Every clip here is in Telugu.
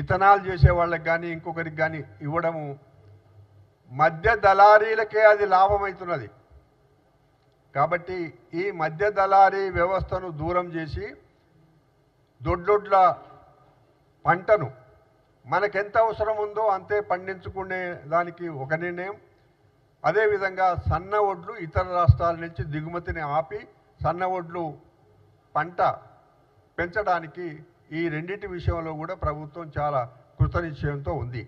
ఇథనాల్ చేసే వాళ్ళకి కానీ ఇంకొకరికి కానీ ఇవ్వడము మధ్య దళారీలకే అది లాభమవుతున్నది. కాబట్టి ఈ మధ్య దళారీ వ్యవస్థను దూరం చేసి దొడ్లొడ్ల పంటను మనకెంత అవసరం ఉందో అంతే పండించుకునే దానికి ఒక నిర్ణయం. అదేవిధంగా సన్న ఒడ్లు ఇతర రాష్ట్రాల నుంచి దిగుమతిని ఆపి సన్న ఒడ్లు పంట పెంచడానికి ఈ రెండింటి విషయంలో కూడా ప్రభుత్వం చాలా కృతనిశ్చయంతో ఉంది.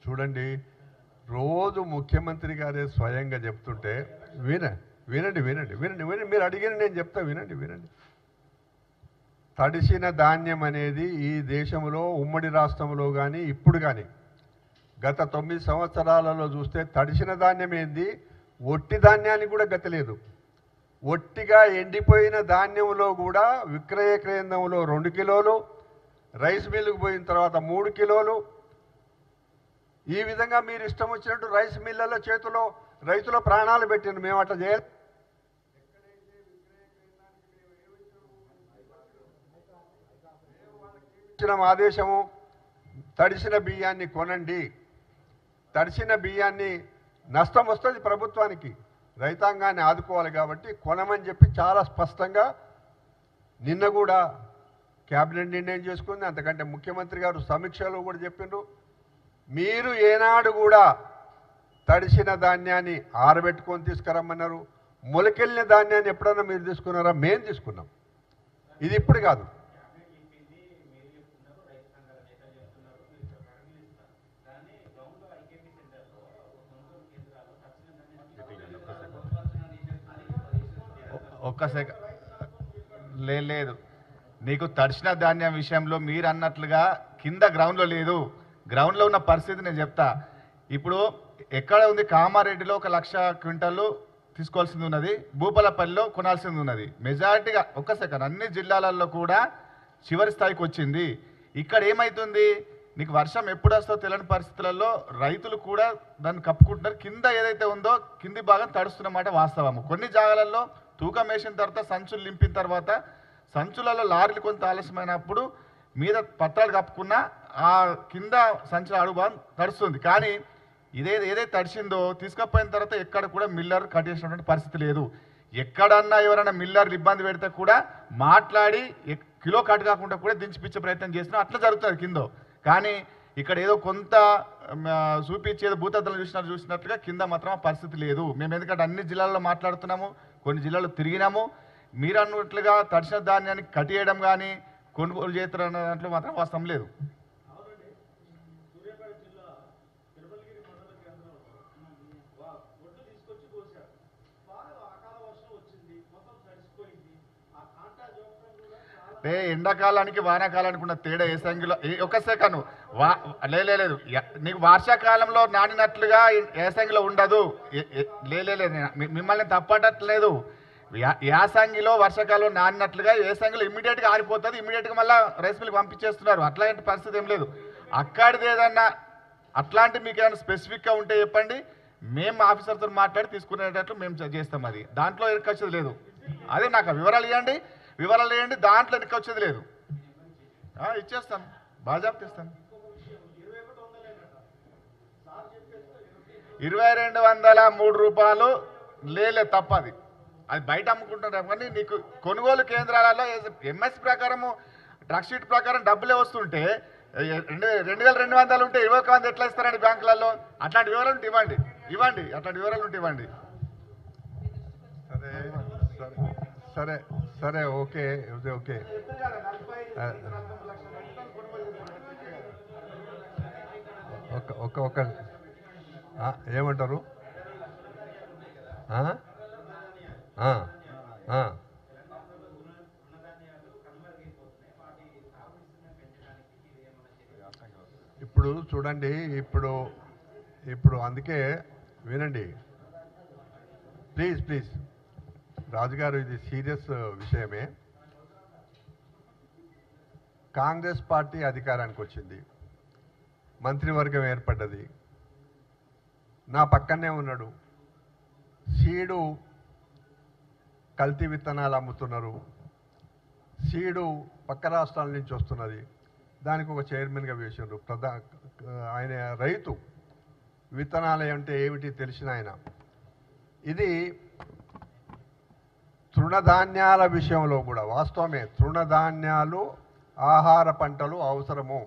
చూడండి, రోజు ముఖ్యమంత్రి గారే స్వయంగా చెప్తుంటే వినండి మీరు అడిగిన నేను చెప్తా, వినండి. తడిసిన ధాన్యం అనేది ఈ దేశంలో ఉమ్మడి రాష్ట్రంలో కానీ ఇప్పుడు కానీ గత 9 సంవత్సరాలలో చూస్తే తడిసిన ధాన్యం ఏంది, ఒట్టి ధాన్యానికి కూడా గతి లేదు. ఒట్టిగా ఎండిపోయిన ధాన్యంలో కూడా విక్రయ కేంద్రంలో 2 కిలోలు, రైస్ మిల్లుకు పోయిన తర్వాత 3 కిలోలు, ఈ విధంగా మీరు ఇష్టం వచ్చినట్టు రైస్ మిల్లల చేతిలో రైతుల ప్రాణాలు పెట్టింది. మేము అట్లా చేయాలి. ఇచ్చిన ఆదేశము తడిసిన బియ్యాన్ని కొనండి, తడిసిన బియ్యాన్ని నష్టం వస్తుంది ప్రభుత్వానికి, రైతాంగాన్ని ఆదుకోవాలి కాబట్టి కొనమని చెప్పి చాలా స్పష్టంగా నిన్న కూడా క్యాబినెట్ నిర్ణయం చేసుకుంది. అంతకంటే ముఖ్యమంత్రి గారు సమీక్షలో కూడా చెప్పిండ్రు, మీరు ఏనాడు కూడా తడిసిన ధాన్యాన్ని ఆరబెట్టుకొని తీసుకురమ్మన్నారు. మొలకెళ్ళిన ధాన్యాన్ని ఎప్పుడన్నా మీరు తీసుకున్నారా? మేము తీసుకున్నాం. ఇది ఇప్పుడు కాదు. లేదు, నీకు తడిసిన ధాన్యం విషయంలో మీరు అన్నట్లుగా కింద గ్రౌండ్లో లేదు. గ్రౌండ్లో ఉన్న పరిస్థితి నేను చెప్తా. ఇప్పుడు ఎక్కడ ఉంది, కామారెడ్డిలో 1,00,000 క్వింటాలు తీసుకోవాల్సింది ఉన్నది, భూపాలపల్లిలో కొనాల్సింది ఉన్నది. మెజారిటీగా అన్ని జిల్లాలలో కూడా చివరి స్థాయికి వచ్చింది. ఇక్కడ ఏమవుతుంది, నీకు వర్షం ఎప్పుడు వస్తుందో తెలియని పరిస్థితులలో రైతులు కూడా దాన్ని కప్పుకుంటున్నారు. కింద ఏదైతే ఉందో కింది భాగం తడుస్తున్నమాట వాస్తవము. కొన్ని జాగాలలో తూకం వేసిన తర్వాత సంచులు నింపిన తర్వాత సంచులలో లారీలు కొంత ఆలస్యమైనప్పుడు మీద పత్రాలు కప్పుకున్నా ఆ కింద సంచుల అడుగు భాగం తడుస్తుంది. కానీ ఏదైతే తడిసిందో తీసుకపోయిన తర్వాత ఎక్కడ కూడా మిల్లర్ కట్టేసినటువంటి పరిస్థితి లేదు. ఎక్కడన్నా ఎవరైనా మిల్లర్లు ఇబ్బంది పెడితే కూడా మాట్లాడి కిలో కట్ కాకుండా కూడా దించిపించే ప్రయత్నం చేస్తున్నాం. అట్లా జరుగుతుంది కింద. కానీ ఇక్కడ ఏదో కొంత చూపించేది భూతద్దలు చూసినట్లుగా కింద మాత్రం ఆ పరిస్థితి లేదు. మేము ఎందుకంటే అన్ని జిల్లాల్లో మాట్లాడుతున్నాము, కొన్ని జిల్లాల్లో తిరిగినాము. మీరు అన్నట్లుగా తడిసిన ధాన్యాన్ని కట్టేయడం కానీ కొనుగోలు చేస్తారన్న దాంట్లో మాత్రం వాస్తవం లేదు. ఎండాకాలానికి వానాకాలానికి ఉన్న తేడా ఏసంగిలో ఒక సెకను లేదు, నీకు వర్షాకాలంలో నానినట్లుగా ఏసంగిలో ఉండదు. లేదు, మిమ్మల్ని తప్పట్లేదు. యాసంగిలో వర్షాకాలంలో నానినట్లుగా ఏసంగిలో ఇమ్మీడియట్గా ఆరిపోతుంది, ఇమ్మీడియట్గా మళ్ళీ రైస్ మిల్కి పంపించేస్తున్నారు. అట్లాంటి పరిస్థితి ఏం లేదు. అక్కడిది ఏదన్నా అట్లాంటి మీకు ఏమైనా స్పెసిఫిక్గా ఉంటే చెప్పండి, మేము ఆఫీసర్తో మాట్లాడి తీసుకునేటట్లు మేము చేస్తాం. అది దాంట్లో ఎక్కచ్చేది లేదు. అదే నాకు వివరాలు ఇవ్వండి, దాంట్లో ఎన్నిక వచ్చేది లేదు. ఇచ్చేస్తాం, బాజాబ్తా ఇస్తాం. 2203 రూపాయలు లేదు, తప్పది. అది బయట అమ్ముకుంటున్నారు. కానీ నీకు కొనుగోలు కేంద్రాలలో ఎంఎస్ ప్రకారము ట్రక్ షీట్ ప్రకారం డబ్బులే వస్తుంటే 2200 ఉంటే 21 ఎట్లా ఇస్తారండి బ్యాంకులలో? అట్లాంటి వివరాలు ఉంటే ఇవ్వండి, అట్లాంటి వివరాలు ఉంటే ఇవ్వండి. సరే ఓకే. ఒక ఏమంటారు? ఇప్పుడు చూడండి, ఇప్పుడు అందుకే వినండి ప్లీజ్ రాజుగారు, ఇది సీరియస్ విషయమే. కాంగ్రెస్ పార్టీ అధికారానికి వచ్చింది, మంత్రివర్గం ఏర్పడ్డది, నా పక్కనే ఉన్నాడు. సీడు కల్తీ విత్తనాలు అమ్ముతున్నారు. సీడు పక్క రాష్ట్రాల నుంచి వస్తున్నది, దానికి ఒక చైర్మన్గా వేసిండ్రు. ఆయన రైతు, విత్తనాలు అంటే ఏమిటి తెలిసిన ఆయన. ఇది తృణధాన్యాల విషయంలో కూడా వాస్తవమే. తృణధాన్యాలు ఆహార పంటలు అవసరము.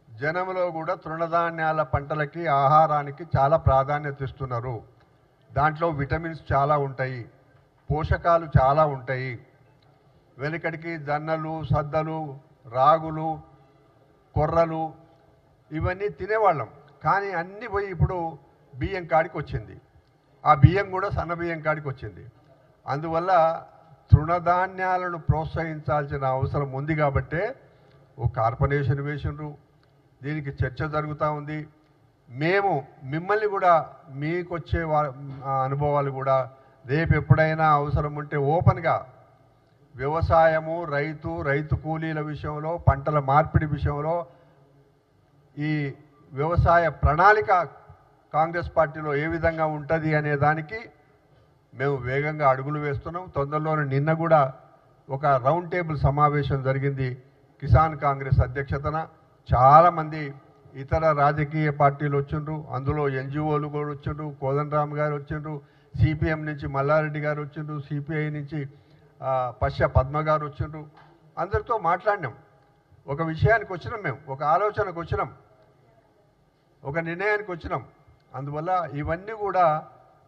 జనంలో కూడా తృణధాన్యాల పంటలకి, ఆహారానికి చాలా ప్రాధాన్యత ఇస్తున్నారు. దాంట్లో విటమిన్స్ చాలా ఉంటాయి, పోషకాలు చాలా ఉంటాయి. వెనుకటికి జొన్నలు, సద్దలు, రాగులు, కొర్రలు ఇవన్నీ తినేవాళ్ళం. కానీ అన్నీ పోయి ఇప్పుడు బియ్యం కాడికి వచ్చింది. ఆ బియ్యం కూడా సన్న బియ్యం కాడికి వచ్చింది. అందువల్ల తృణధాన్యాలను ప్రోత్సహించాల్సిన అవసరం ఉంది. కాబట్టే ఓ కార్పొరేషన్ వేసిండ్రు. దీనికి చర్చ జరుగుతూ ఉంది. మేము మిమ్మల్ని కూడా, మీకు వచ్చే అనుభవాలు కూడా రేపు ఎప్పుడైనా అవసరం ఉంటే ఓపెన్గా వ్యవసాయము, రైతు కూలీల విషయంలో, పంటల మార్పిడి విషయంలో ఈ వ్యవసాయ ప్రణాళిక కాంగ్రెస్ పార్టీలో ఏ విధంగా ఉంటుంది అనే దానికి మేము వేగంగా అడుగులు వేస్తున్నాం. తొందరలోనే నిన్న కూడా ఒక రౌండ్ టేబుల్ సమావేశం జరిగింది కిసాన్ కాంగ్రెస్ అధ్యక్షతన. చాలామంది ఇతర రాజకీయ పార్టీలు వచ్చిండ్రు, అందులో ఎన్జిఓలు కూడా వచ్చిండ్రు. కోదండరామ్ గారు వచ్చిండ్రు, సిపిఎం నుంచి మల్లారెడ్డి గారు వచ్చిండ్రు, సిపిఐ నుంచి పశ్య పద్మ గారు వచ్చిండ్రు. అందరితో మాట్లాడినాం. ఒక విషయానికి వచ్చినాం, మేము ఒక ఆలోచనకు వచ్చినాం, ఒక నిర్ణయానికి వచ్చినాం. అందువల్ల ఇవన్నీ కూడా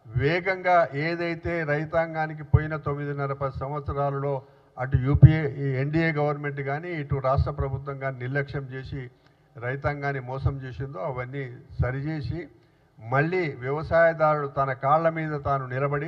వేగంగా ఏదైతే రైతాంగానికి పోయిన 9.5-10 సంవత్సరాలలో అటు యూపీఏ ఎన్డీఏ గవర్నమెంట్ కానీ ఇటు రాష్ట్ర ప్రభుత్వం కానీ నిర్లక్ష్యం చేసి రైతాంగాన్ని మోసం చేసిందో అవన్నీ సరిచేసి మళ్ళీ వ్యవసాయదారుడు తన కాళ్ళ మీద తాను నిలబడి